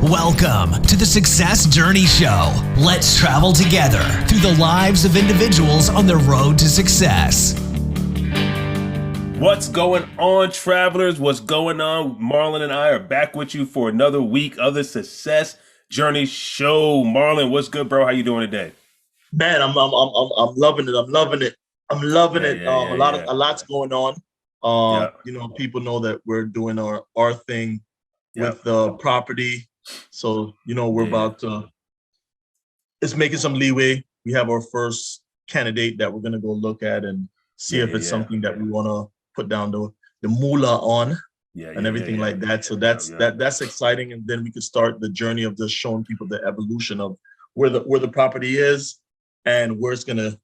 Welcome to the Success Journey Show. Let's travel together through the lives of individuals on the road to success. What's going on, travelers? What's going on? Marlon and I are back with you for another week of the Success Journey Show. Marlon, what's good, bro? How you doing today? Man, I'm loving it. I'm loving it. A lot's going on. People know that we're doing our thing with the property. So, we're about to, it's making some leeway. We have our first candidate that we're going to go look at and see if it's something that we want to put down the moolah on and everything like that. So that's exciting. And then we could start the journey of just showing people the evolution of where the property is and where it's going to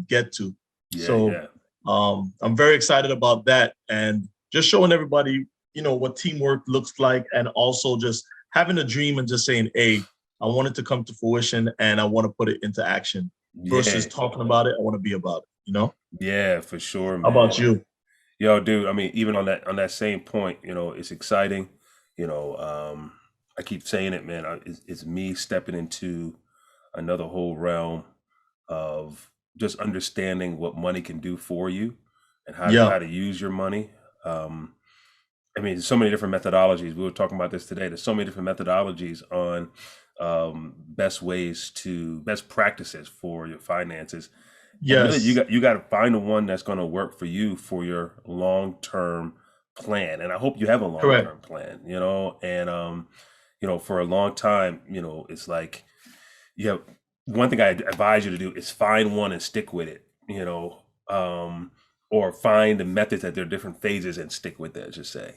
get to. I'm very excited about that and just showing everybody, what teamwork looks like, and also just having a dream and just saying, hey, I want it to come to fruition and I want to put it into action versus talking about it. I want to be about it, Yeah, for sure, man. How about you? Yo, dude, I mean, even on that same point, it's exciting. I keep saying it, man. It's me stepping into another whole realm of just understanding what money can do for you and how to use your money. There's so many different methodologies. We were talking about this today. There's so many different methodologies on best practices for your finances. Yes. Really, you got to find the one that's going to work for you for your long-term plan. And I hope you have a long-term plan, and, for a long time, it's like, one thing I advise you to do is find one and stick with it, or find the methods at their different phases and stick with it, just say,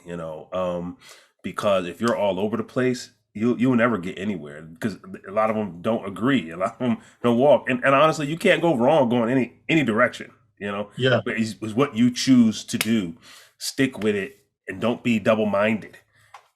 because if you're all over the place, you'll never get anywhere because a lot of them don't agree. A lot of them don't walk. And honestly, you can't go wrong going any direction, But it's what you choose to do. Stick with it and don't be double-minded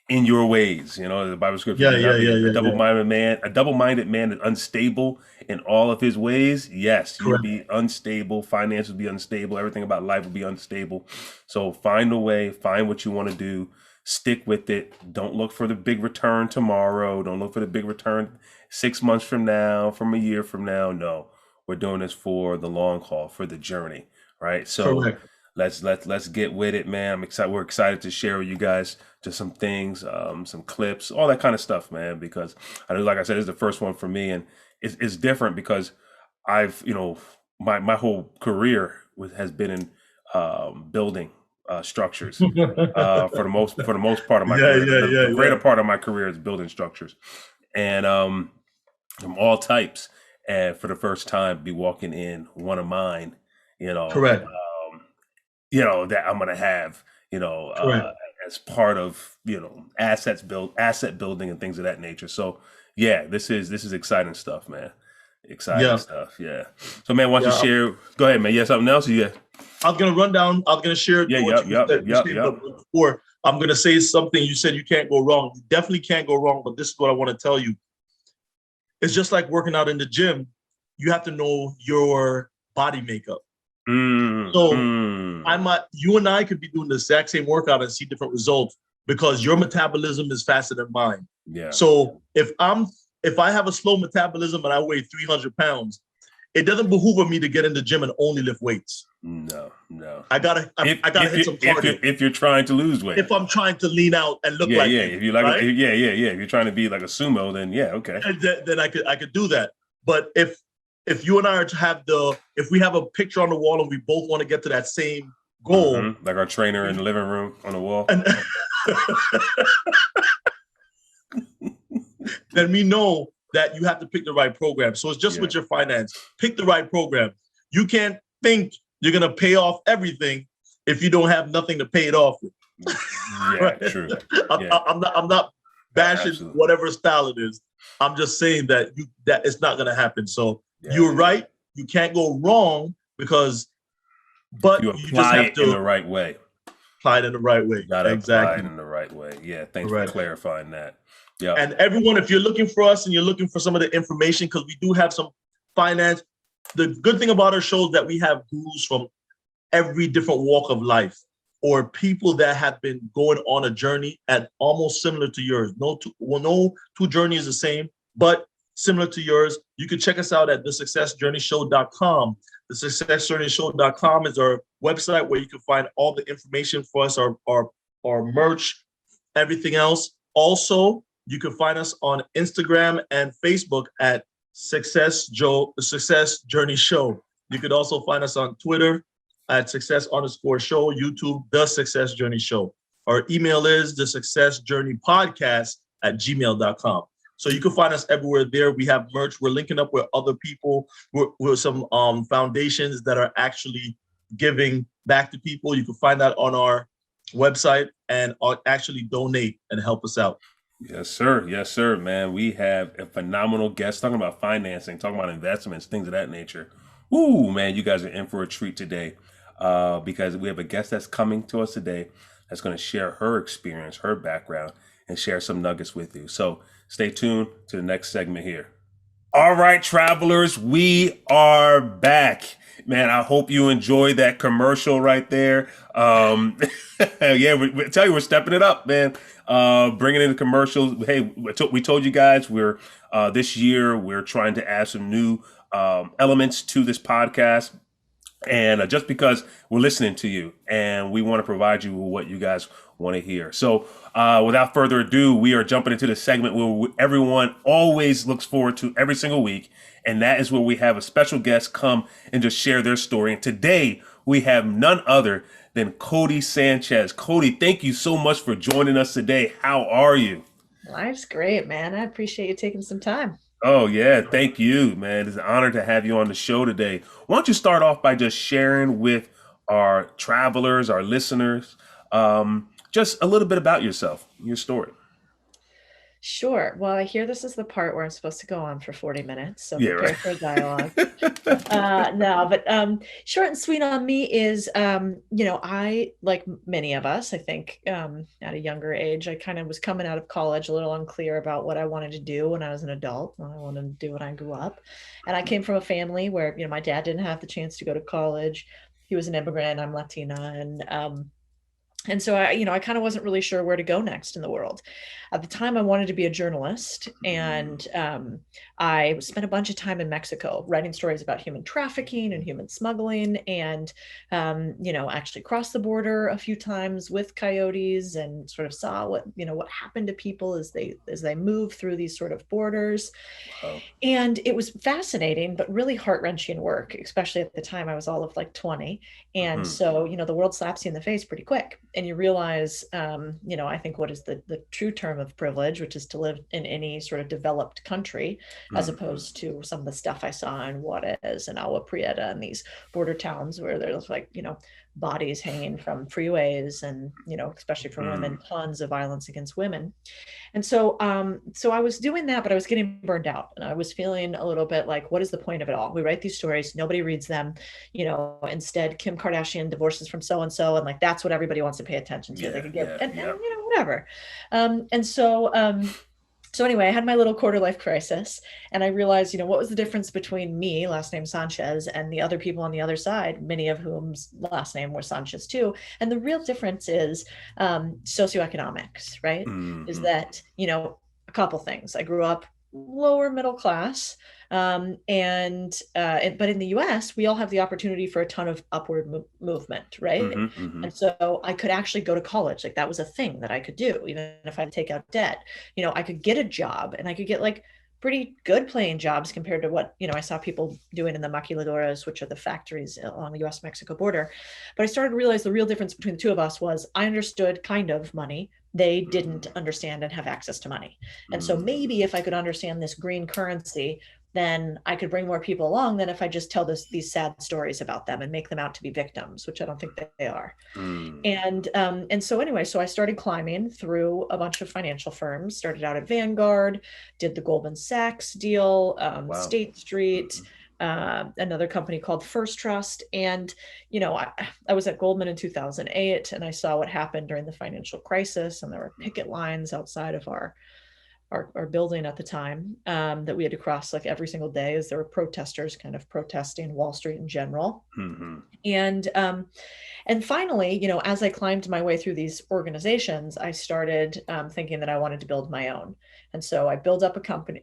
in your ways. The Bible scripture. A double-minded man is unstable in all of his ways. Yes, you'll be unstable. Finance will be unstable. Everything about life will be unstable. So find a way, find what you want to do. Stick with it. Don't look for the big return tomorrow. Don't look for the big return 6 months from now, from a year from now. No, we're doing this for the long haul, for the journey, right? So let's get with it, man. I'm excited. We're excited to share with you guys just some things, some clips, all that kind of stuff, man. Because like I said, it's the first one for me, and it's different because I've, my whole career has been in building structures for the most part of my career. The greater part of my career is building structures, and from all types. And for the first time, be walking in one of mine, that I'm gonna have, as part of asset building and things of that nature. So this is exciting stuff, man. Exciting stuff. Yeah. So, man, why don't you share? Go ahead, man. You have something else? I was gonna run down. I was gonna share. Before I'm gonna say something. You said you can't go wrong. You definitely can't go wrong. But this is what I want to tell you. It's just like working out in the gym. You have to know your body makeup. So you and I could be doing the exact same workout and see different results because your metabolism is faster than mine. Yeah. So if I have a slow metabolism and I weigh 300 pounds, it doesn't behoove of me to get in the gym and only lift weights. No. I gotta hit some cardio. If you're trying to lose weight. If I'm trying to lean out and look like if you like, right? If you're trying to be like a sumo, then okay. And then I could do that. But if you and I if we have a picture on the wall and we both want to get to that same goal, like our trainer in the living room on the wall, then we know that you have to pick the right program. So it's just with your finance. Pick the right program. You can't think you're going to pay off everything if you don't have nothing to pay it off with. Right? True. I'm not bashing whatever style it is. I'm just saying that it's not going to happen. So you're right. You can't go wrong but you just have to in the right way. Apply it in the right way. Apply it in the right way. Yeah. Thanks for clarifying that. Yeah. And everyone, if you're looking for us and you're looking for some of the information, because we do have some finance, the good thing about our show is that we have gurus from every different walk of life. or people that have been going on a journey at almost similar to yours. No two journeys is the same, but similar to yours. You can check us out at thesuccessjourneyshow.com. Thesuccessjourneyshow.com is our website where you can find all the information for us, our merch, everything else. Also, you can find us on Instagram and Facebook at Success Journey Show. You could also find us on Twitter at success_show, YouTube, The Success Journey Show. Our email is thesuccessjourneypodcast@gmail.com. So you can find us everywhere there. We have merch. We're linking up with other people, with some foundations that are actually giving back to people. You can find that on our website and actually donate and help us out. Yes, sir. Yes, sir, man. We have a phenomenal guest talking about financing, talking about investments, things of that nature. Ooh, man, you guys are in for a treat today because we have a guest that's coming to us today that's going to share her experience, her background, and share some nuggets with you. So stay tuned to the next segment here. All right, travelers, we are back. Man, I hope you enjoyed that commercial right there. Yeah, we tell you, we're stepping it up, man. Bringing in the commercials. Hey, we told you guys this year we're trying to add some new elements to this podcast. And just because we're listening to you and we want to provide you with what you guys want to hear. So without further ado, we are jumping into the segment where everyone always looks forward to every single week. And that is where we have a special guest come and just share their story. And today we have none other than Codie Sanchez. Codie, thank you so much for joining us today. How are you? Life's great, man. I appreciate you taking some time. Oh, yeah. Thank you, man. It's an honor to have you on the show today. Why don't you start off by just sharing with our travelers, our listeners, just a little bit about yourself, your story. Sure. Well, I hear this is the part where I'm supposed to go on for 40 minutes, so Yeah, prepare right. for a dialogue. No, but short and sweet on me is, I, like many of us, I think at a younger age, I kind of was coming out of college a little unclear about what I wanted to do when I was an adult, what I wanted to do when I grew up. And I came from a family where, my dad didn't have the chance to go to college. He was an immigrant. I'm Latina. And so I kind of wasn't really sure where to go next in the world. At the time, I wanted to be a journalist, and I spent a bunch of time in Mexico writing stories about human trafficking and human smuggling, and actually crossed the border a few times with coyotes and sort of saw what happened to people as they move through these sort of borders. Wow. And it was fascinating, but really heart-wrenching work, especially at the time. I was all of like 20. And so, the world slaps you in the face pretty quick. And you realize, I think what is the true term of privilege, which is to live in any sort of developed country, as opposed to some of the stuff I saw in Juarez and Agua Prieta and these border towns where there's bodies hanging from freeways and, especially for women, tons of violence against women. And so I was doing that, but I was getting burned out, and I was feeling a little bit like, what is the point of it all? We write these stories, nobody reads them, instead Kim Kardashian divorces from so-and-so, and that's what everybody wants to pay attention to. They could get, whatever. So anyway, I had my little quarter life crisis, and I realized, what was the difference between me, last name Sanchez, and the other people on the other side, many of whom's last name was Sanchez too. And the real difference is socioeconomics, right? Is that, a couple things. I grew up lower middle class, but in the US, we all have the opportunity for a ton of upward movement, right? And so I could actually go to college. That was a thing that I could do, even if I had to take out debt. I could get a job, and I could get pretty good paying jobs compared to what, I saw people doing in the maquiladoras, which are the factories along the US-Mexico border. But I started to realize the real difference between the two of us was I understood kind of money. They didn't understand and have access to money. And so maybe if I could understand this green currency, then I could bring more people along than if I just tell these sad stories about them and make them out to be victims, which I don't think they are. And so anyway, so I started climbing through a bunch of financial firms, started out at Vanguard, did the Goldman Sachs deal, State Street, another company called First Trust. And, I was at Goldman in 2008, and I saw what happened during the financial crisis, and there were picket lines outside of our our building at the time, that we had to cross like every single day as there were protesters kind of protesting Wall Street in general. Mm-hmm. And finally, you know, as I climbed my way through these organizations, I started thinking that I wanted to build my own. And so I built up a company,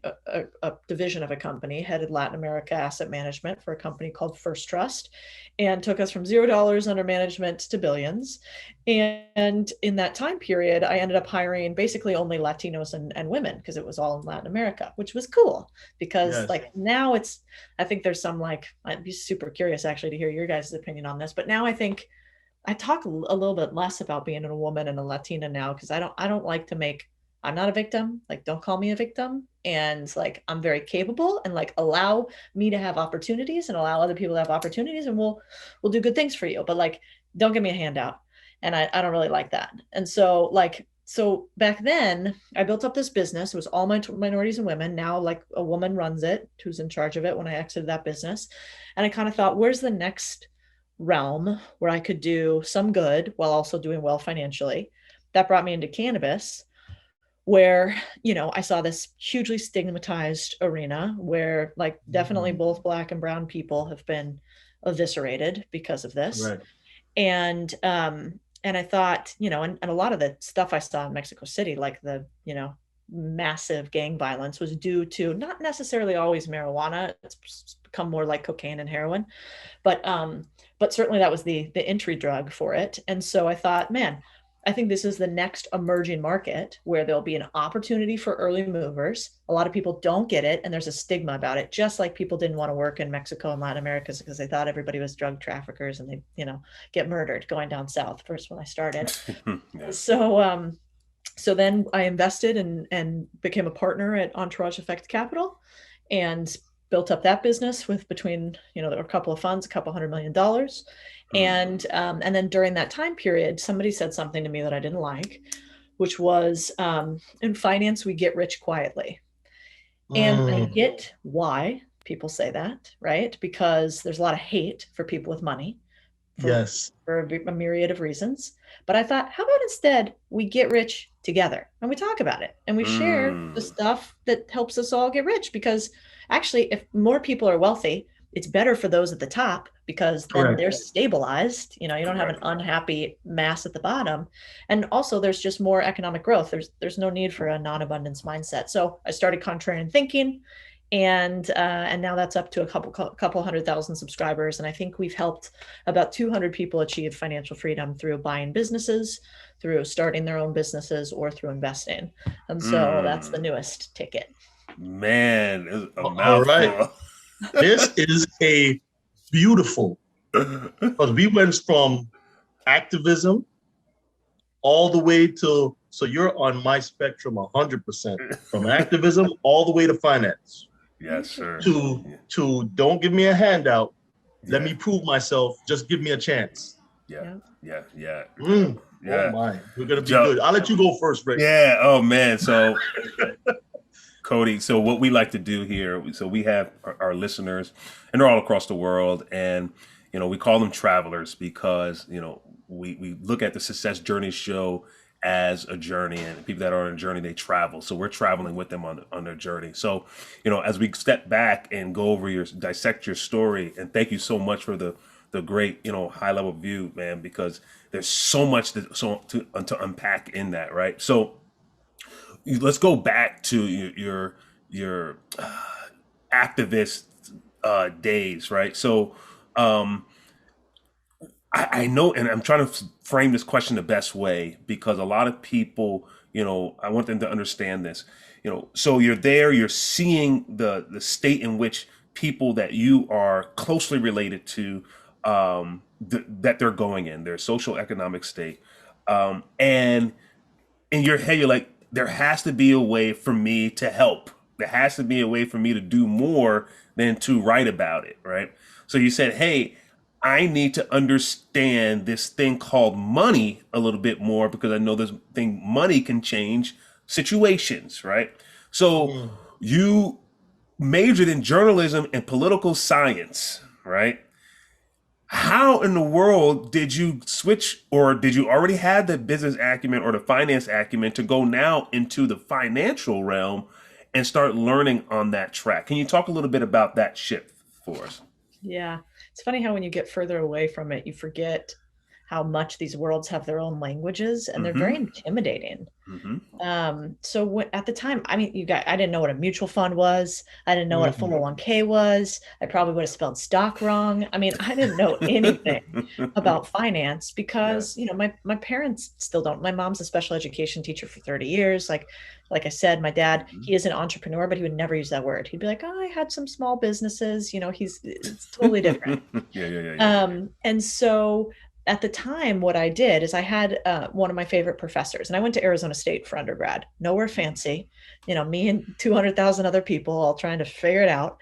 a division of a company, headed Latin America asset management for a company called First Trust, and took us from $0 under management to billions. And in that time period, I ended up hiring basically only Latinos and women, because it was all in Latin America, which was cool because Yes. like now it's, I think there's some like, I'd be super curious actually to hear your guys' opinion on this, but now I think I talk a little bit less about being a woman and a Latina now because I don't like to make, I'm not a victim. Like, don't call me a victim. And like, I'm very capable, and like, allow me to have opportunities and allow other people to have opportunities, and we'll do good things for you. But like, don't give me a handout. And I don't really like that. And so like, so back then I built up this business. It was all minorities and women. Now like a woman runs it, who's in charge of it when I exited that business. And I kind of thought, where's the next realm where I could do some good while also doing well financially? That brought me into cannabis, where, you know, I saw this hugely stigmatized arena where like definitely both Black and brown people have been eviscerated because of this. Right. And I thought, you know, and a lot of the stuff I saw in Mexico City, like the, you know, massive gang violence, was due to not necessarily always marijuana. It's become more like cocaine and heroin, but certainly that was the entry drug for it. And so I thought, man, I think this is the next emerging market where there'll be an opportunity for early movers. A lot of people don't get it, and there's a stigma about it, just like people didn't want to work in Mexico and Latin America because they thought everybody was drug traffickers and they, you know, get murdered going down south first when I started. Yeah. So then I invested and became a partner at Entourage Effect Capital and built up that business with between, you know, there were a couple of funds, $200 million. And then during that time period, somebody said something to me that I didn't like, which was, in finance, we get rich quietly. And I get why people say that, right? Because there's a lot of hate for people with money. For a myriad of reasons. But I thought, how about instead we get rich together and we talk about it and we share the stuff that helps us all get rich? Because actually, if more people are wealthy, it's better for those at the top because then they're stabilized. You know, you don't have an unhappy mass at the bottom. And also there's just more economic growth. There's no need for a non-abundance mindset. So I started contrarian thinking, and now that's up to a couple 100,000 subscribers. And I think we've helped about 200 people achieve financial freedom through buying businesses, through starting their own businesses, or through investing. And so that's the newest ticket. Man, it's a mouthful. All right. This is a beautiful, because we went from activism all the way to, so you're on my spectrum 100%, from activism all the way to finance. Yes, sir. To don't give me a handout. Let me prove myself. Just give me a chance. Yeah. Oh my, we're gonna be good. I'll let you go first, Rick. Yeah. Oh man. So, Codie. So what we like to do here. So we have our listeners, and they're all across the world, and you know we call them travelers because you know we look at the Success Journey show as a journey, and people that are on a journey, they travel. So we're traveling with them on their journey. So, you know, as we step back and go over dissect your story, and thank you so much for the great, you know, high level view, man, because there's so much to unpack in that, right? So let's go back to your activist days, right? So, I know, and I'm trying to frame this question the best way because a lot of people, you know, I want them to understand this, you know, so you're there, you're seeing the state in which people that you are closely related to, that they're going in, their social economic state. And in your head, you're like, there has to be a way for me to help. There has to be a way for me to do more than to write about it, right? So you said, hey, I need to understand this thing called money a little bit more because I know this thing, money can change situations, right? So you majored in journalism and political science, right? How in the world did you switch, or did you already have the business acumen or the finance acumen to go now into the financial realm and start learning on that track? Can you talk a little bit about that shift for us? Yeah. It's funny how when you get further away from it, you forget how much these worlds have their own languages, and they're very intimidating. So at the time, I mean, I didn't know what a mutual fund was. I didn't know what a 401k was. I probably would have spelled stock wrong. I mean, I didn't know anything about finance because, my parents still don't. My mom's a special education teacher for 30 years. Like I said, my dad, he is an entrepreneur, but he would never use that word. He'd be like, oh, I had some small businesses, it's totally different. And so at the time, what I did is I had one of my favorite professors, and I went to Arizona State for undergrad, nowhere fancy, me and 200,000 other people all trying to figure it out.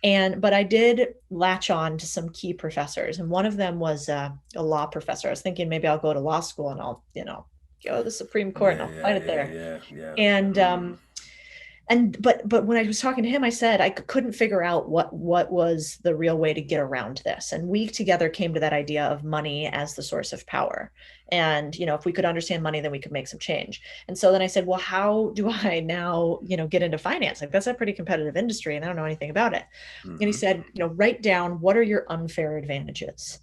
But I did latch on to some key professors. And one of them was a law professor. I was thinking maybe I'll go to law school and I'll, go to the Supreme Court and I'll fight it there. But when I was talking to him, I said I couldn't figure out what was the real way to get around this. And we together came to that idea of money as the source of power. And, if we could understand money, then we could make some change. And so then I said, well, how do I now, get into finance? Like, that's a pretty competitive industry and I don't know anything about it. And he said, write down, what are your unfair advantages?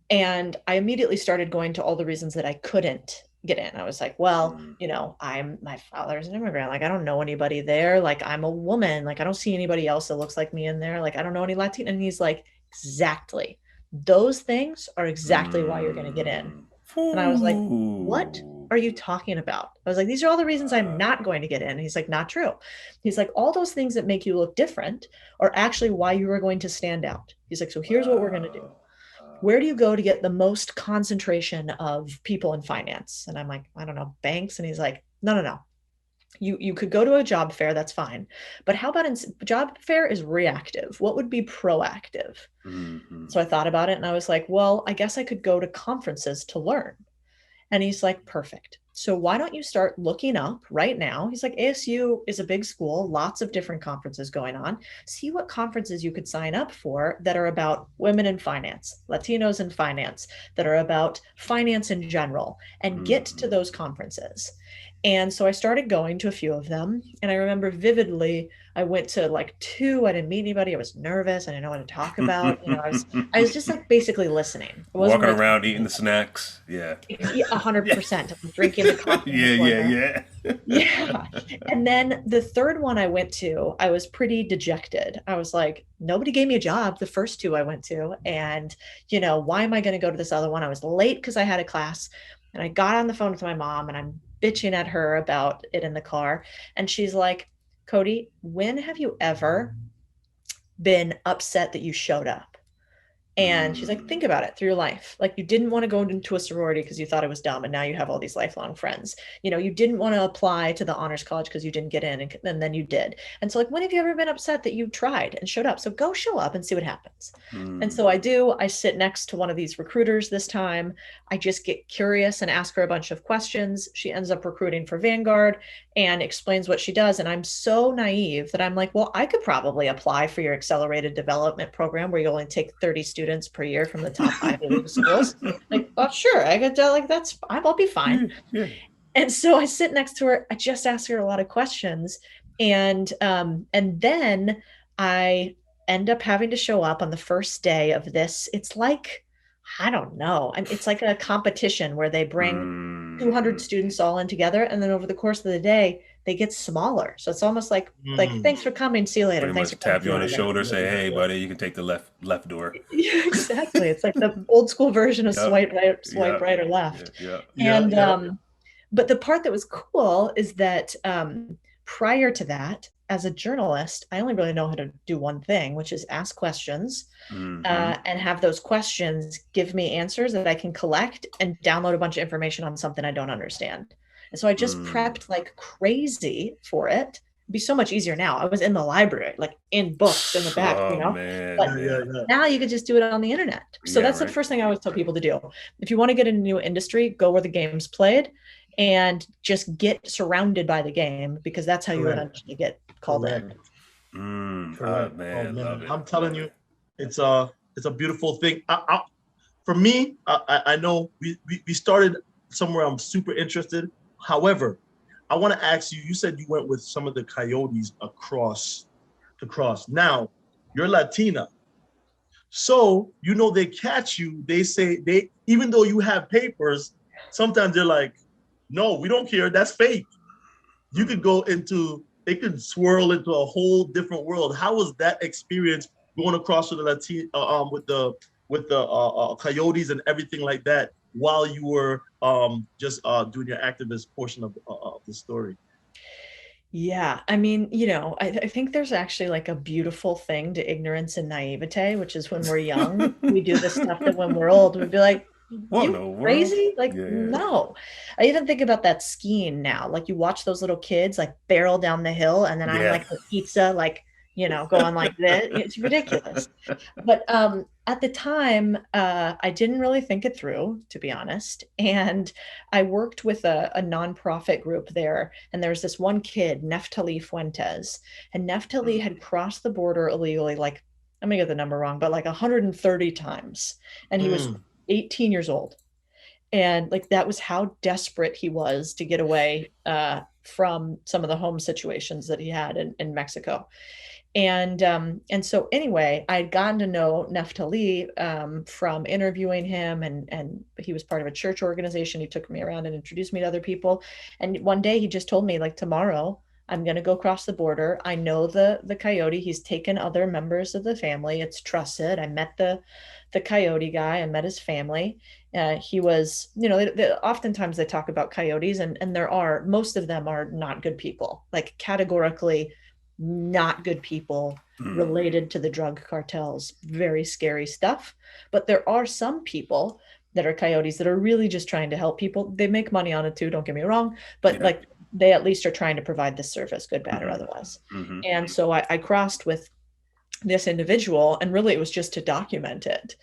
And I immediately started going to all the reasons that I couldn't get in. I was like, well, my father's an immigrant. Like, I don't know anybody there. Like, I'm a woman. Like, I don't see anybody else that looks like me in there. Like, I don't know any Latin. And he's like, exactly. Those things are exactly why you're going to get in. And I was like, what are you talking about? I was like, these are all the reasons I'm not going to get in. And he's like, not true. He's like, all those things that make you look different are actually why you are going to stand out. He's like, so here's what we're going to do. Where do you go to get the most concentration of people in finance? And I'm like, I don't know, banks. And he's like, no. You could go to a job fair. That's fine. But how about job fair is reactive? What would be proactive? So I thought about it and I was like, well, I guess I could go to conferences to learn. And he's like, perfect. So why don't you start looking up right now? He's like, ASU is a big school, lots of different conferences going on. See what conferences you could sign up for that are about women in finance, Latinos in finance, that are about finance in general, and get to those conferences. And so I started going to a few of them. And I remember vividly, I went to like 2. I didn't meet anybody. I was nervous. I didn't know what to talk about. I was just like basically listening. Walking around, eating the snacks. Yeah. 100%. Drinking the coffee. Yeah. And then the third one I went to, I was pretty dejected. I was like, nobody gave me a job the first 2 I went to. And, why am I going to go to this other one? I was late because I had a class. And I got on the phone with my mom and I'm bitching at her about it in the car. And she's like, Codie, when have you ever been upset that you showed up? And she's like, think about it through your life. Like, you didn't want to go into a sorority because you thought it was dumb. And now you have all these lifelong friends. You didn't want to apply to the honors college because you didn't get in. And then you did. And so like, when have you ever been upset that you tried and showed up? So go show up and see what happens. And so I do. I sit next to one of these recruiters this time. I just get curious and ask her a bunch of questions. She ends up recruiting for Vanguard and explains what she does. And I'm so naive that I'm like, well, I could probably apply for your accelerated development program where you only take 30 students per year from the top 5 elite schools. Like, oh, sure. I could like, I'll be fine. Yeah. And so I sit next to her. I just ask her a lot of questions. And then I end up having to show up on the first day of this. It's like, I don't know. It's like a competition where they bring 200 students all in together. And then over the course of the day, they get smaller. So it's almost like thanks for coming. See you later. Pretty much tap you on the shoulder, say, hey, buddy, you can take the left door. Yeah, exactly. It's like the old school version of swipe right or left. But the part that was cool is that prior to that, as a journalist, I only really know how to do one thing, which is ask questions and have those questions give me answers that I can collect and download a bunch of information on something I don't understand. And so I just prepped like crazy for it. It'd be so much easier now. I was in the library, like in books in the back, But now you could just do it on the internet. So that's the first thing I always tell people to do. If you want to get in a new industry, go where the game's played and just get surrounded by the game, because that's how you eventually get called in. Man, love it. I'm telling you, it's a beautiful thing. for me, I know we started somewhere I'm super interested. However, I want to ask you, you said you went with some of the coyotes across to cross. Now, you're Latina. So, they catch you, they say even though you have papers, sometimes they're like, no, we don't care. That's fake. You could they could swirl into a whole different world. How was that experience going across to the Latin with the coyotes and everything like that while you were just doing your activist portion of the story? Yeah, I mean, I think there's actually like a beautiful thing to ignorance and naivete, which is when we're young, we do this stuff that when we're old, we'd be like, What in you the world? crazy? Like, Yeah. no. I even think about that skiing now. Like you watch those little kids like barrel down the hill, and then I'm like the pizza, like, going like this. It's ridiculous. But at the time, I didn't really think it through, to be honest. And I worked with a nonprofit group there. And there was this one kid, Neftali Fuentes. And Neftali had crossed the border illegally, like, I'm going to get the number wrong, but like 130 times. And he was 18 years old. And like that was how desperate he was to get away from some of the home situations that he had in Mexico. And so anyway, I'd gotten to know Neftali from interviewing him, and he was part of a church organization. He took me around and introduced me to other people. And one day he just told me, like, tomorrow I'm going to go across the border. I know the coyote. He's taken other members of the family. It's trusted. I met the coyote guy. I met his family. He was, oftentimes they talk about coyotes, and most of them are not good people, like categorically not good people related to the drug cartels. Very scary stuff. But there are some people that are coyotes that are really just trying to help people. They make money on it too, don't get me wrong, but like they at least are trying to provide this service, good, bad, or otherwise. And so I crossed with this individual, and really it was just to document it.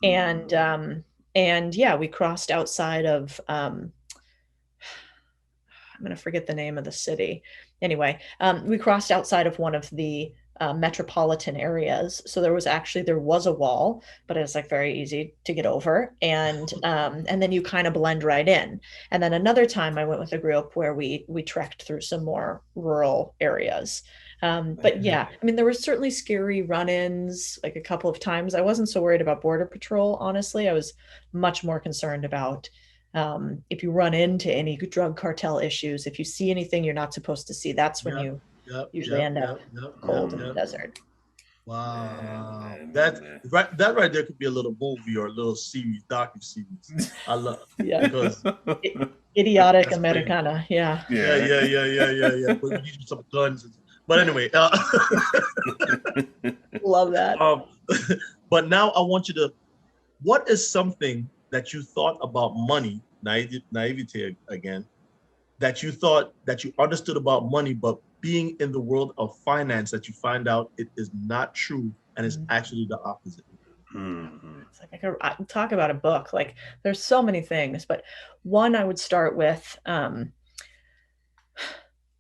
And yeah, we crossed outside of I'm going to forget the name of the city. Anyway, we crossed outside of one of the metropolitan areas. So there was a wall, but it was like very easy to get over. And then you kind of blend right in. And then another time I went with a group where we trekked through some more rural areas. But yeah, I mean, there were certainly scary run-ins, like a couple of times. I wasn't so worried about Border Patrol, honestly. I was much more concerned about if you run into any drug cartel issues, if you see anything you're not supposed to see, that's when you usually end up cold in the desert. Wow, that right there could be a little movie or a little series, docu-series. I love because idiotic Americana, yeah. But we need some guns. But anyway, love that. But now I want you to. What is something that you thought about money, naivete again, that you thought that you understood about money, but being in the world of finance, that you find out it is not true and it's actually the opposite? It's like I could talk about a book. Like there's so many things, but one I would start with.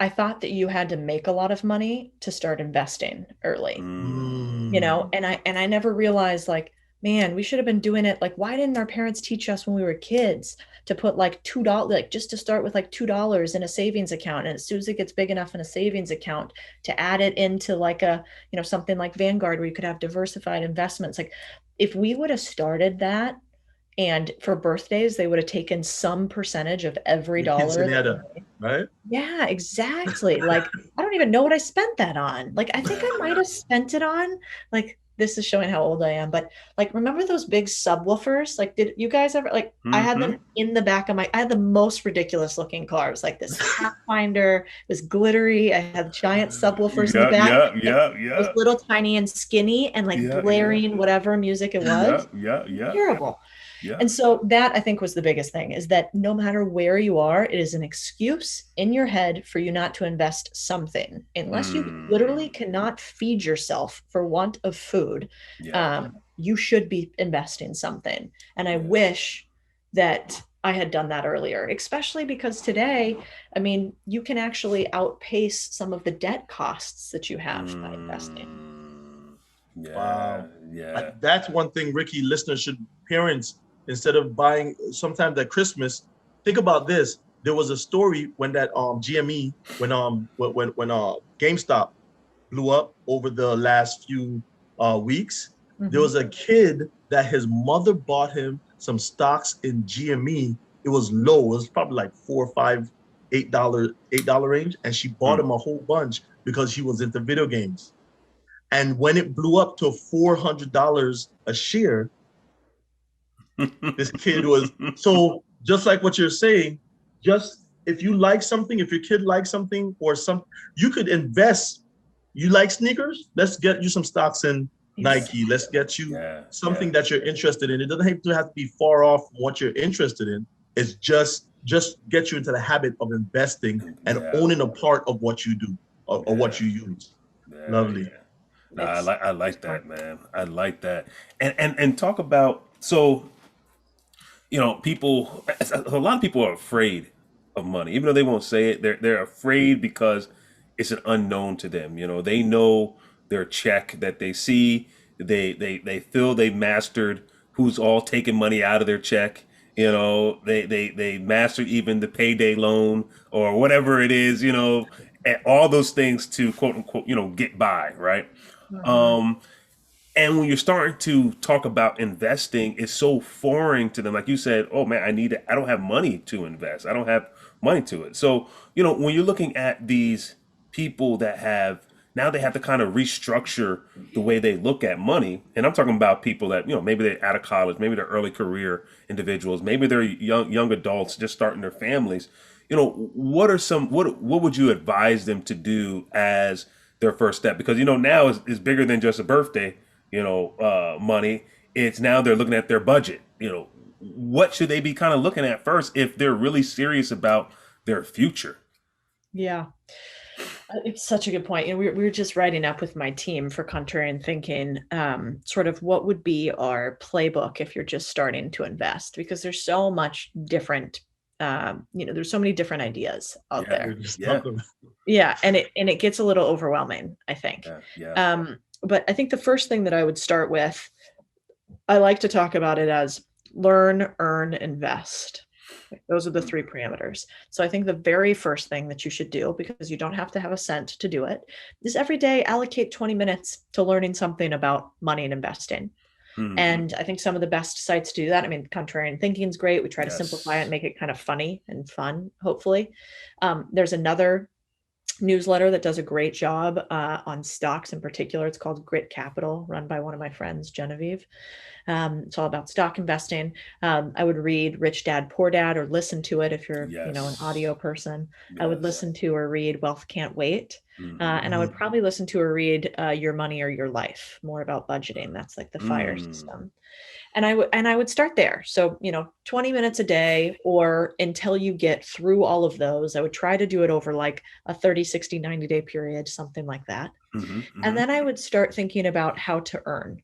I thought that you had to make a lot of money to start investing early, and I never realized, like, man, we should have been doing it. Like, why didn't our parents teach us when we were kids to put like $2, like just to start with like $2 in a savings account. And as soon as it gets big enough in a savings account, to add it into like a, something like Vanguard where you could have diversified investments. Like if we would have started that, and for birthdays, they would have taken some percentage of every dollar. Right? Yeah, exactly. Like, I don't even know what I spent that on. Like, I think I might have spent it on, like, this is showing how old I am, but like, remember those big subwoofers? Like, did you guys ever, like, I had them in the back of I had the most ridiculous looking car. It was like this Pathfinder, it was glittery. I had giant subwoofers in the back. It was little tiny and skinny and like blaring whatever music it was. Terrible. Yeah. And so that I think was the biggest thing, is that no matter where you are, it is an excuse in your head for you not to invest something, unless you literally cannot feed yourself for want of food. You should be investing something. And I wish that I had done that earlier, especially because today, I mean, you can actually outpace some of the debt costs that you have by investing. Wow. That's one thing, Ricky, listeners parents instead of buying sometimes at Christmas. Think about this. There was a story when that GME, when GameStop blew up over the last few weeks. There was a kid that his mother bought him some stocks in GME. It was low. It was probably like $4, $5, $8 range, and she bought him a whole bunch because he was into video games. And when it blew up to $400 a share, this kid was, so just like what you're saying, just if you like something, if your kid likes something or some, you could invest. You like sneakers? Let's get you some stocks in Nike. Let's get you something that you're interested in. It doesn't have to be far off from what you're interested in. It's just get you into the habit of investing and owning a part of what you do or what you use. Lovely. No, I like that, man. I like that. And talk about, so, you know, a lot of people are afraid of money, even though they won't say it. They're afraid because it's an unknown to them. You know, they know their check that they see. They feel they've mastered who's all taking money out of their check. You know, they mastered even the payday loan or whatever it is, you know, and all those things to quote unquote, you know, get by, right? And when you're starting to talk about investing, it's so foreign to them. Like you said, oh man, I don't have money to invest. I don't have money to it. So, you know, when you're looking at these people that now they have to kind of restructure the way they look at money. And I'm talking about people that, you know, maybe they're out of college, maybe they're early career individuals, maybe they're young adults just starting their families. You know, what would you advise them to do as their first step? Because, you know, now is bigger than just a birthday, you know, money. It's now they're looking at their budget. You know, what should they be kind of looking at first if they're really serious about their future? Yeah. It's such a good point. You know, we were just writing up with my team for Contrarian Thinking, sort of what would be our playbook if you're just starting to invest, because there's so much different, you know, there's so many different ideas out there. Yeah. And it gets a little overwhelming, I think. But I think the first thing that I would start with, I like to talk about it as learn, earn, invest. Those are the three parameters. So I think the very first thing that you should do, because you don't have to have a cent to do it, is every day allocate 20 minutes to learning something about money and investing. And I think some of the best sites do that. I mean, Contrarian Thinking is great. We try to simplify it and make it kind of funny and fun, hopefully. There's another newsletter that does a great job on stocks in particular. It's called Grit Capital, run by one of my friends, Genevieve. It's all about stock investing. I would read Rich Dad, Poor Dad, or listen to it if you're, you know, an audio person. I would listen to or read Wealth Can't Wait. And I would probably listen to or read Your Money or Your Life, more about budgeting. That's like the FIRE system. And I would start there. So, you know, 20 minutes a day, or until you get through all of those. I would try to do it over like a 30, 60, 90-day period, something like that. And then I would start thinking about how to earn.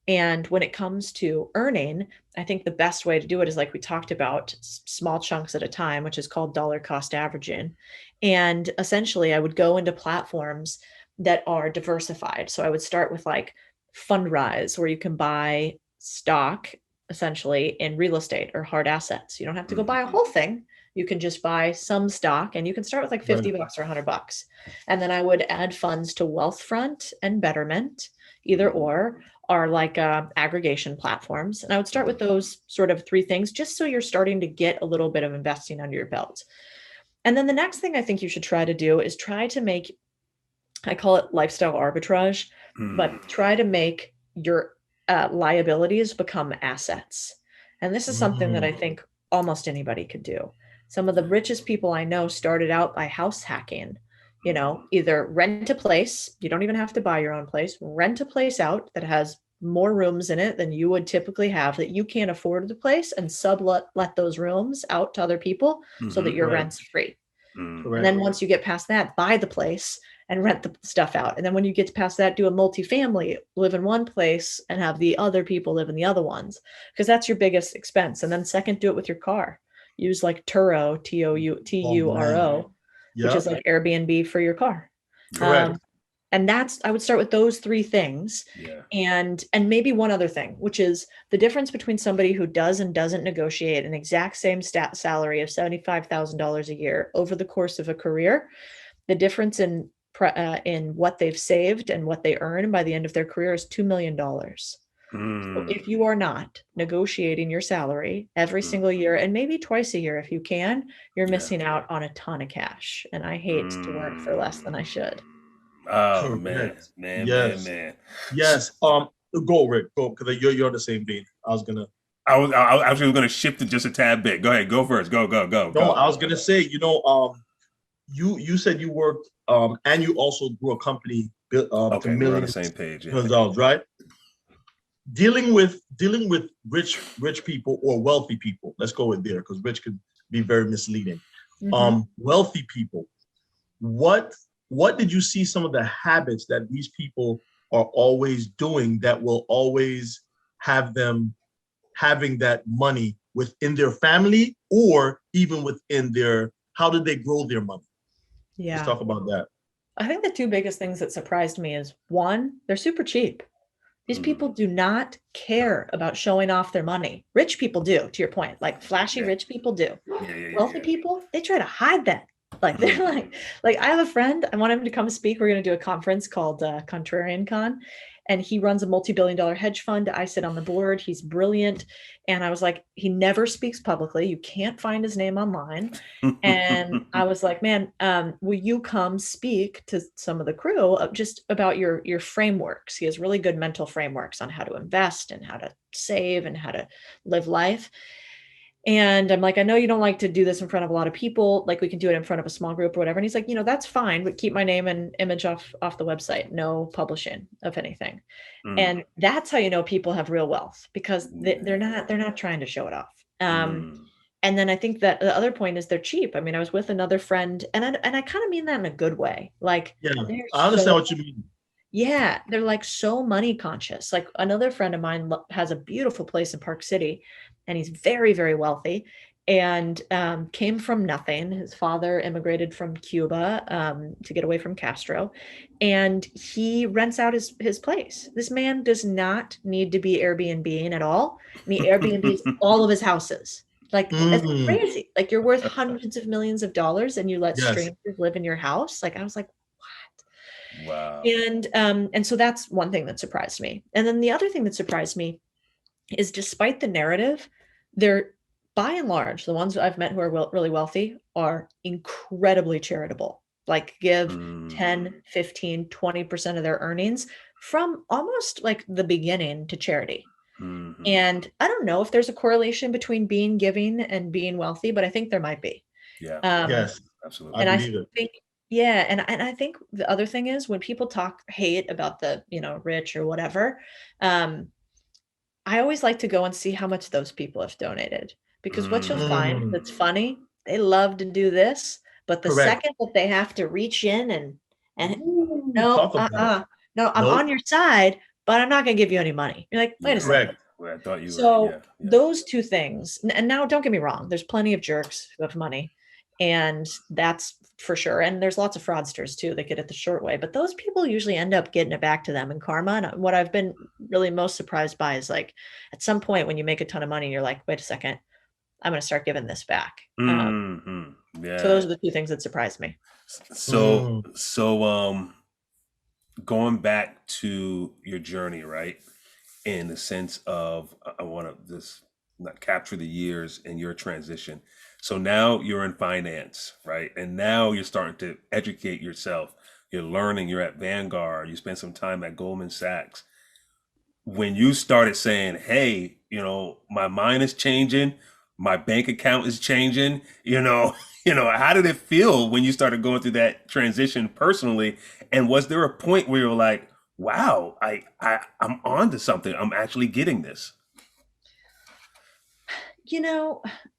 And when it comes to earning, I think the best way to do it is, like we talked about, small chunks at a time, which is called dollar cost averaging. And essentially, I would go into platforms that are diversified. So I would start with like Fundrise, where you can buy stock essentially in real estate or hard assets. You don't have to go buy a whole thing. You can just buy some stock, and you can start with like $50 or $100. And then I would add funds to Wealthfront and Betterment, either or are like aggregation platforms. And I would start with those sort of three things, just so you're starting to get a little bit of investing under your belt. And then the next thing I think you should try to do is try to make, I call it lifestyle arbitrage, but try to make your liabilities become assets. And this is something that I think almost anybody could do. Some of the richest people I know started out by house hacking. You know, either rent a place, you don't even have to buy your own place, rent a place out that has more rooms in it than you would typically have, that you can't afford the place, and sublet those rooms out to other people so that your rent's free. And then once you get past that, buy the place and rent the stuff out. And then when you get past that, do a multifamily, live in one place and have the other people live in the other ones, because that's your biggest expense. And then second, do it with your car. Use like Turo, Turo, which is like Airbnb for your car. Correct. And I would start with those three things. Yeah. And maybe one other thing, which is the difference between somebody who does and doesn't negotiate an exact same salary of $75,000 a year over the course of a career. The difference in what they've saved and what they earn by the end of their career is $2 million. So if you are not negotiating your salary every single year, and maybe twice a year if you can, you're missing out on a ton of cash. And I hate to work for less than I should. Oh Correct. man. Yes. Go, Rick. Go, because you're on the same vein. I was actually gonna shift it just a tad bit. Go ahead. Go first. Go. No, I was gonna say, you said you worked, and you also grew a company to Okay, millions, we're on the same page. millions of dollars, right? Dealing with rich people or wealthy people. Let's go with there, because rich could be very misleading. Wealthy people. What did you see some of the habits that these people are always doing that will always have them having that money within their family, or even within how did they grow their money? Yeah. Let's talk about that. I think the two biggest things that surprised me is, one, they're super cheap. These people do not care about showing off their money. Rich people do, to your point, like flashy rich people do. Wealthy people, they try to hide that. Like they're like I have a friend, I want him to come speak. We're going to do a conference called Contrarian Con, and he runs a multi-billion-dollar hedge fund. I sit on the board. He's brilliant. And I was like, he never speaks publicly. You can't find his name online. And I was like, man, will you come speak to some of the crew just about your frameworks? He has really good mental frameworks on how to invest and how to save and how to live life. And I'm like, I know you don't like to do this in front of a lot of people. Like, we can do it in front of a small group or whatever. And he's like, that's fine, but keep my name and image off the website. No publishing of anything. And that's how you know people have real wealth, because they're not trying to show it off. And then I think that the other point is they're cheap. I mean, I was with another friend, and I kind of mean that in a good way. Like, yeah, I understand what you mean. Yeah, they're like so money conscious. Like, another friend of mine has a beautiful place in Park City, and he's very, very wealthy, and came from nothing. His father immigrated from Cuba to get away from Castro, and he rents out his place. This man does not need to be Airbnb-ing at all. And he Airbnbs all of his houses. Like, it's crazy. Like, you're worth hundreds of millions of dollars, and you let strangers live in your house. Like, I was like, wow. And so that's one thing that surprised me. And then the other thing that surprised me is, despite the narrative, they're, by and large, the ones I've met who are really wealthy are incredibly charitable. Like, give 10, 15, 20% of their earnings from almost like the beginning to charity. And I don't know if there's a correlation between being giving and being wealthy, but I think there might be. Yeah. Yes, absolutely. And I think, yeah. And I think the other thing is, when people hate about the, rich or whatever, I always like to go and see how much those people have donated, because what you'll find that's funny, they love to do this, but the second that they have to reach in and no, I'm on your side, but I'm not going to give you any money. You're like, wait a second. Well, I thought you were. Those two things, and now don't get me wrong, there's plenty of jerks who have money, and that's for sure. And there's lots of fraudsters too that get it the short way, but those people usually end up getting it back to them in karma. And what I've been really most surprised by is, like, at some point when you make a ton of money, you're like, wait a second, I'm going to start giving this back. So those are the two things that surprised me. So going back to your journey, right? In the sense of, I want to just not capture the years in your transition. So now you're in finance, right? And now you're starting to educate yourself. You're learning, you're at Vanguard, you spend some time at Goldman Sachs. When you started saying, hey, my mind is changing, my bank account is changing, how did it feel when you started going through that transition personally? And was there a point where you were like, wow, I'm on to something, I'm actually getting this?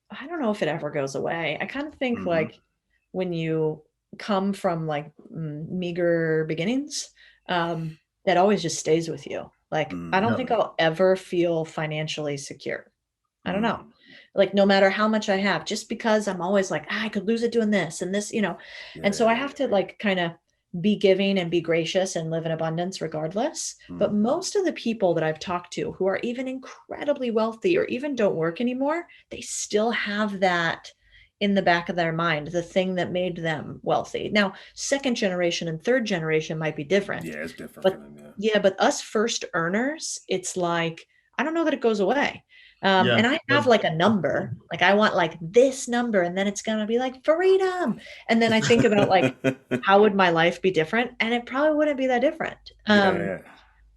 I don't know if it ever goes away. I kind of think like, when you come from like meager beginnings, that always just stays with you. Like, I don't think I'll ever feel financially secure. I don't know. Like, no matter how much I have, just because I'm always like, I could lose it doing this and this, and so I have to like kind of be giving and be gracious and live in abundance regardless. But most of the people that I've talked to who are even incredibly wealthy or even don't work anymore, they still have that in the back of their mind, the thing that made them wealthy. Now, second generation and third generation might be different. Yeah, it's different but for them, yeah, but us first earners, it's like, I don't know that it goes away. And I have like a number, like I want like this number, and then it's going to be like freedom. And then I think about like, how would my life be different? And it probably wouldn't be that different.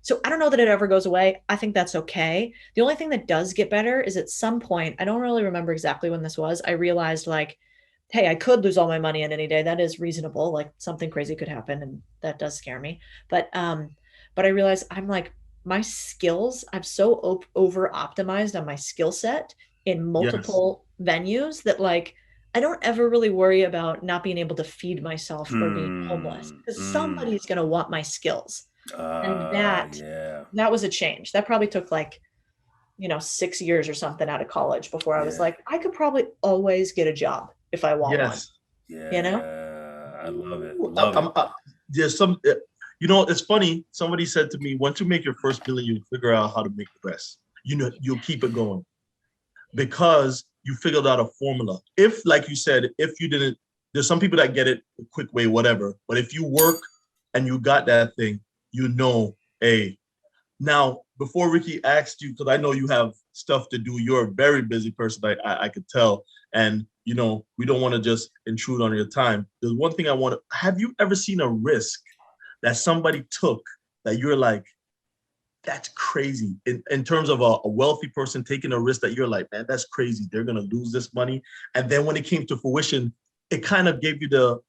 So I don't know that it ever goes away. I think that's okay. The only thing that does get better is at some point, I don't really remember exactly when this was, I realized like, hey, I could lose all my money in any day. That is reasonable. Like something crazy could happen, and that does scare me. But I realized I'm like, my skills, I'm so over optimized on my skill set in multiple venues that like I don't ever really worry about not being able to feed myself or being homeless, because somebody's going to want my skills. And that was a change. That probably took like, 6 years or something out of college before I was like, I could probably always get a job if I want one. I love it. There's some, it's funny. Somebody said to me, once you make your first million, you figure out how to make the rest. You'll keep it going because you figured out a formula. If, like you said, if you didn't, there's some people that get it a quick way, whatever. But if you work and you got that thing, hey. Now, before Ricky asked you, because I know you have stuff to do, you're a very busy person, I could tell. And, we don't want to just intrude on your time. There's one thing have you ever seen a risk that somebody took that you're like, that's crazy, in terms of a wealthy person taking a risk that you're like, man, that's crazy, they're going to lose this money. And then when it came to fruition, it kind of gave you the,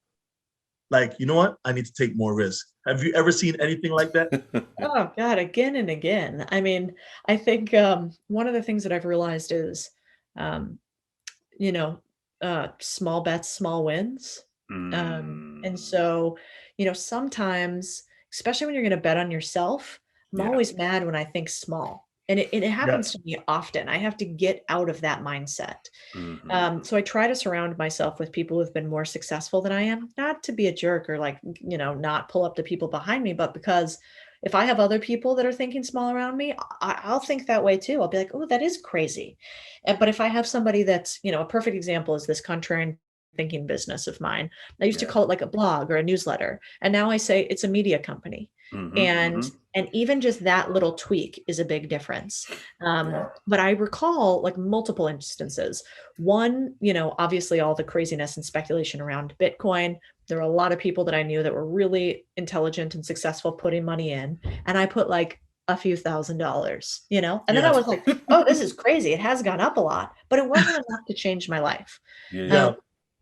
like, you know what, I need to take more risk. Have you ever seen anything like that? Oh God, again and again. I mean, I think one of the things that I've realized is, small bets, small wins. And so, sometimes, especially when you're going to bet on yourself, I'm always mad when I think small. And it happens to me often. I have to get out of that mindset. So I try to surround myself with people who've been more successful than I am, not to be a jerk or like, not pull up the people behind me, but because if I have other people that are thinking small around me, I'll think that way too. I'll be like, oh, that is crazy. But if I have somebody that's, a perfect example is this contrarian thinking business of mine. I used to call it like a blog or a newsletter. And now I say it's a media company. And even just that little tweak is a big difference. But I recall like multiple instances. One, obviously all the craziness and speculation around Bitcoin. There were a lot of people that I knew that were really intelligent and successful putting money in. And I put like a few $1,000s, and then I was like, oh, this is crazy. It has gone up a lot, but it wasn't enough to change my life.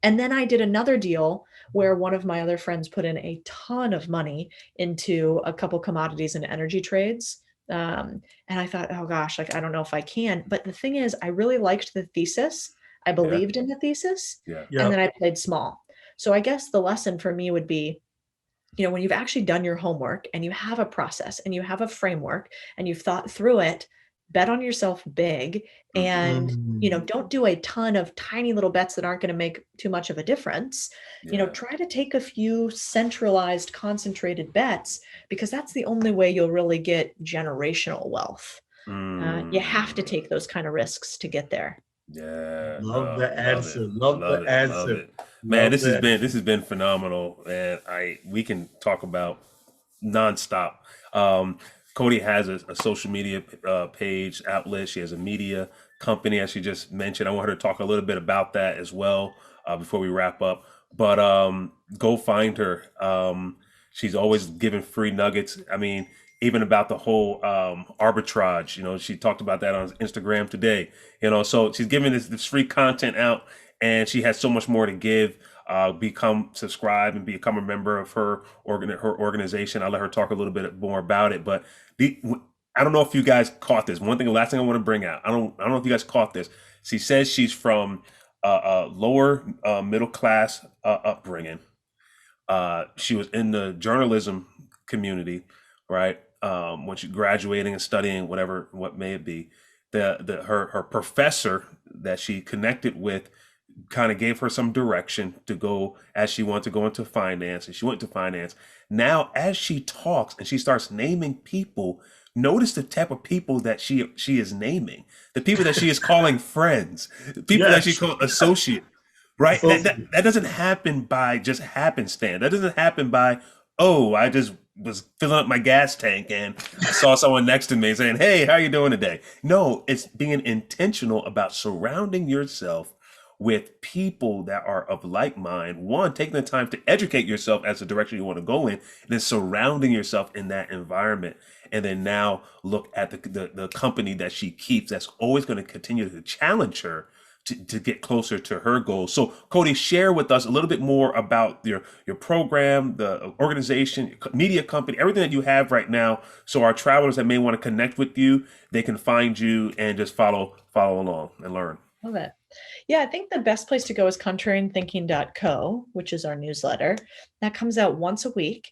And then I did another deal where one of my other friends put in a ton of money into a couple commodities and energy trades. And I thought, oh gosh, like, I don't know if I can. But the thing is, I really liked the thesis. I believed in the thesis. And then I played small. So I guess the lesson for me would be, when you've actually done your homework and you have a process and you have a framework and you've thought through it, bet on yourself big and, don't do a ton of tiny little bets that aren't going to make too much of a difference. Try to take a few centralized, concentrated bets, because that's the only way you'll really get generational wealth. You have to take those kind of risks to get there. Love the answer. Love the answer. Man, this has been phenomenal, and we can talk about nonstop. Codie has a social media page outlet. She has a media company, as she just mentioned. I want her to talk a little bit about that as well before we wrap up. But go find her. She's always giving free nuggets. I mean, even about the whole arbitrage. She talked about that on Instagram today. So she's giving this free content out, and she has so much more to give. Subscribe and become a member of her organization. I'll let her talk a little bit more about it. But I don't know if you guys caught this. Last thing I want to bring out. I don't know if you guys caught this. She says she's from a lower middle class upbringing. She was in the journalism community, right? When she graduating and studying, what may it be, her professor that she connected with kind of gave her some direction to go as she wanted to go into finance, and she went to finance. Now, as she talks and she starts naming people, notice the type of people that she is naming, the people that she is calling friends, the people that she calls associates. Right? That doesn't happen by just happenstance. That doesn't happen by, oh, I just was filling up my gas tank and I saw someone next to me saying, hey, how you doing today? No, it's being intentional about surrounding yourself with people that are of like mind. One, taking the time to educate yourself as the direction you want to go in, and then surrounding yourself in that environment. And then now look at the company that she keeps that's always going to continue to challenge her to get closer to her goals. So Codie, share with us a little bit more about your program, the organization, media company, everything that you have right now. So our travelers that may want to connect with you, they can find you and just follow along and learn. Love it. Yeah, I think the best place to go is contrarianthinking.co, which is our newsletter. That comes out once a week.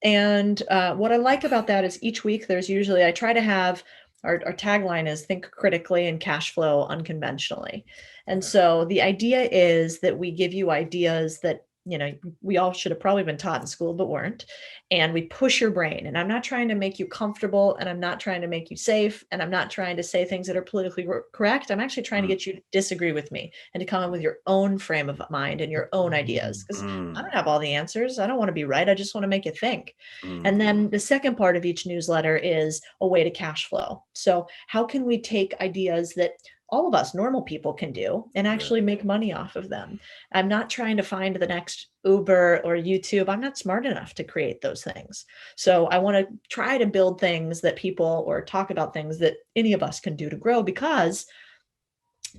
And what I like about that is each week there's usually, I try to have, our tagline is think critically and cash flow unconventionally. And so the idea is that we give you ideas that, you know, we all should have probably been taught in school, but weren't. And we push your brain. And I'm not trying to make you comfortable, and I'm not trying to make you safe, and I'm not trying to say things that are politically correct. I'm actually trying to get you to disagree with me and to come up with your own frame of mind and your own ideas. Because I don't have all the answers. I don't want to be right. I just want to make you think. And then the second part of each newsletter is a way to cash flow. So how can we take ideas that all of us normal people can do and actually make money off of them? I'm not trying to find the next Uber or YouTube. I'm not smart enough to create those things. So I want to try to build things that people, or talk about things that any of us can do to grow, because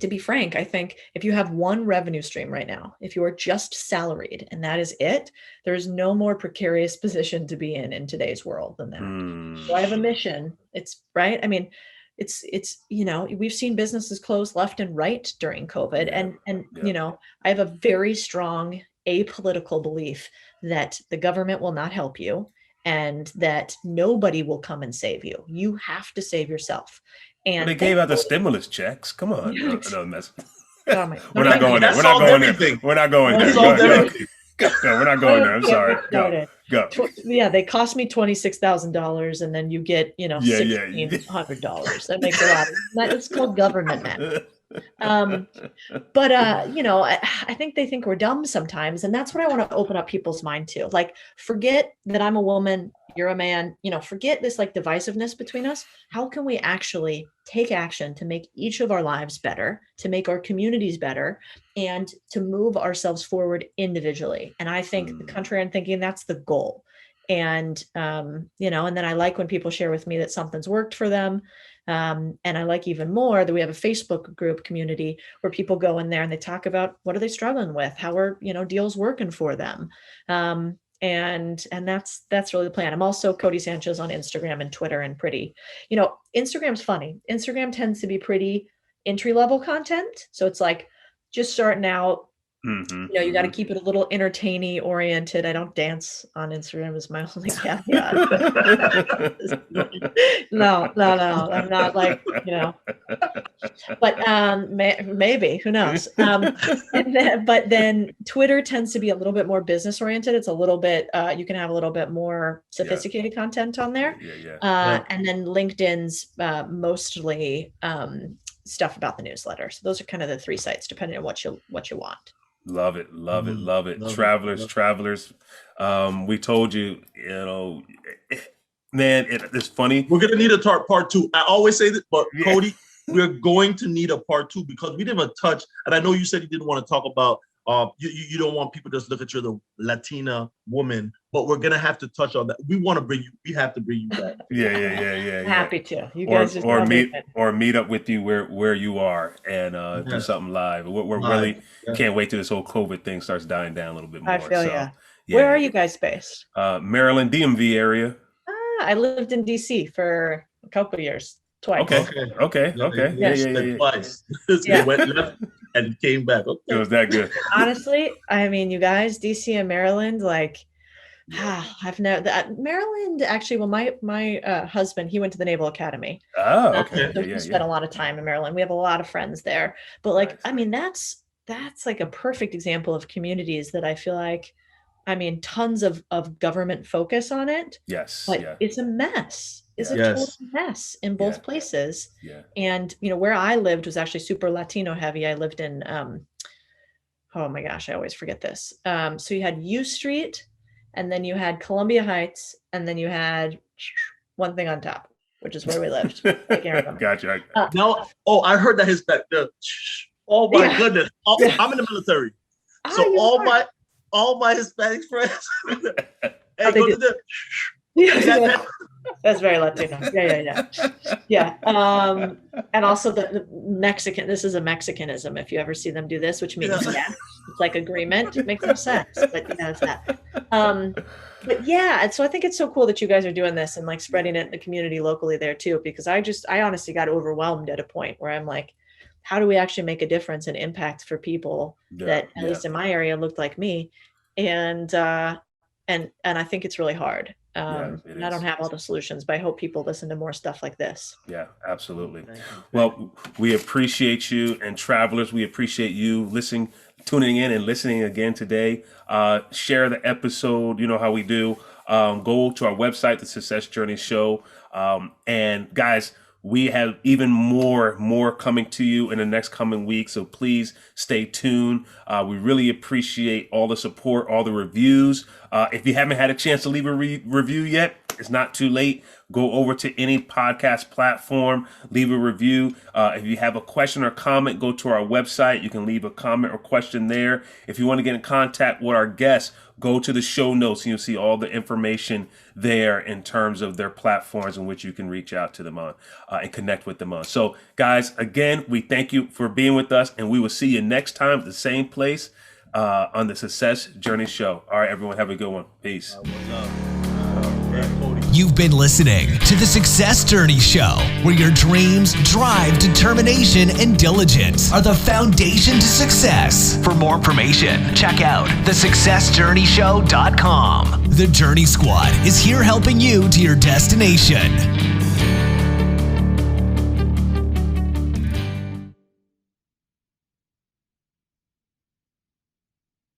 to be frank, I think if you have one revenue stream right now, if you are just salaried and that is it, there's no more precarious position to be in today's world than that. So I have a mission. It's right. I mean, it's, you know, we've seen businesses close left and right during COVID. And you know, I have a very strong apolitical belief that the government will not help you and that nobody will come and save you. You have to save yourself. And they gave out the stimulus checks. Come on. Yeah. No mess. We're not going there. We're not going there. We're not going there. Go. We're not going there. I'm sorry. Go. Yeah, they cost me $26,000, and then you get, you know, $1,600. That makes a lot. It's called government, man. But you know, I think they think we're dumb sometimes, and that's what I want to open up people's mind to. Like, forget that I'm a woman, you're a man, you know, forget this like divisiveness between us. How can we actually take action to make each of our lives better, to make our communities better, and to move ourselves forward individually? And I think the contrarian thinking, that's the goal. And you know, and then I like when people share with me that something's worked for them. And I like even more that we have a Facebook group community where people go in there and they talk about what are they struggling with, how are, you know, deals working for them. And that's really the plan. I'm also Codie Sanchez on Instagram and Twitter, and pretty, you know, Instagram's funny. Instagram tends to be pretty entry-level content. So it's like just starting out. You know, you got to keep it a little entertaining oriented. I don't dance on Instagram is my only caveat. No, I'm not like, you know, but maybe, who knows? But then Twitter tends to be a little bit more business oriented. It's a little bit, you can have a little bit more sophisticated content on there. And then LinkedIn's mostly stuff about the newsletter. So those are kind of the three sites, depending on what you want. Love it. Travelers. We told you, you know, man, it's funny. We're going to need a part two. I always say this, but Codie, we're going to need a part two, because we didn't touch, and I know you said you didn't want to talk about, you don't want people to just look at you as a Latina woman, but we're going to have to touch on that. We have to bring you back. Yeah. Happy to. You guys meet up with you where you are and do something live. We're really can't wait till this whole COVID thing starts dying down a little bit more. I feel Where are you guys based? Maryland, DMV area. I lived in DC for a couple of years. Twice. Okay. Yeah. Twice. They went left and came back. Okay. It was that good. Honestly, I mean, you guys, DC and Maryland, like, I've never Maryland. Actually, well, my husband, he went to the Naval Academy. Oh, okay. So he spent a lot of time in Maryland. We have a lot of friends there. But like, I mean, that's that's like a perfect example of communities that I feel like, I mean, tons of government focus on it. Yes. But Yeah. it's a mess. It's a Yes. total mess in both places. Yeah. And, you know, where I lived was actually super Latino heavy. I lived in, oh my gosh, I always forget this. So you had U Street, and then you had Columbia Heights, and then you had one thing on top, which is where we lived. I can't remember. Gotcha. No, I heard that oh my goodness. I'm in the military. So all my Hispanic friends, hey, go to the that's very Latino. Yeah. And also the Mexican, this is a Mexicanism if you ever see them do this, which means yes, it's like agreement. It makes no sense, but yeah, it's that. But yeah, and so I think it's so cool that you guys are doing this and like spreading it in the community locally there too, because I honestly got overwhelmed at a point where I'm like, how do we actually make a difference and impact for people that at least in my area looked like me? And I think it's really hard. And I don't have all the solutions, but I hope people listen to more stuff like this. Yeah, absolutely. Well, we appreciate you, and travelers, we appreciate you tuning in and listening again today. Share the episode, you know how we do. Go to our website, the Success Journey Show. And guys, we have even more coming to you in the next coming week. So please stay tuned. We really appreciate all the support, all the reviews. If you haven't had a chance to leave a review yet, it's not too late. Go over to any podcast platform, leave a review. If you have a question or comment, go to our website. You can leave a comment or question there. If you want to get in contact with our guests, go to the show notes and you'll see all the information there in terms of their platforms in which you can reach out to them on and connect with them on. So guys, again, we thank you for being with us, and we will see you next time at the same place on the Success Journey Show. All right, everyone, have a good one. Peace. You've been listening to the Success Journey Show, where your dreams, drive, determination, and diligence are the foundation to success. For more information, check out thesuccessjourneyshow.com. The Journey Squad is here helping you to your destination.